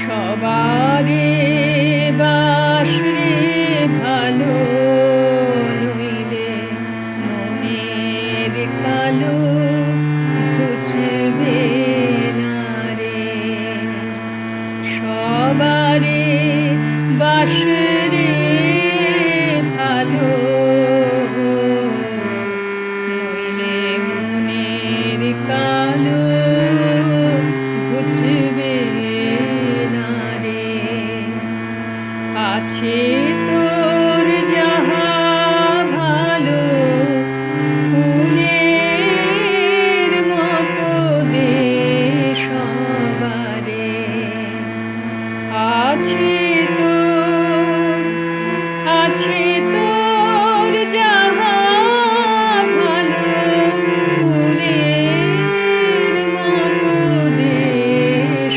সবারে বাসরে ভালো, নইলে মনের কালো ঘুচবে না রে। সবারে বাসরে ভালো, নইলে মনের কালো ঘুচবে না রে। আছে তোর যাহা ভালো, ফুলের মতো দে সবারে। আছে তোর যাহা ভালো, ফুলের মতো দে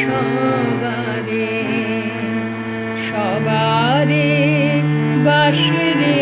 সবারে। সবারে বাসরে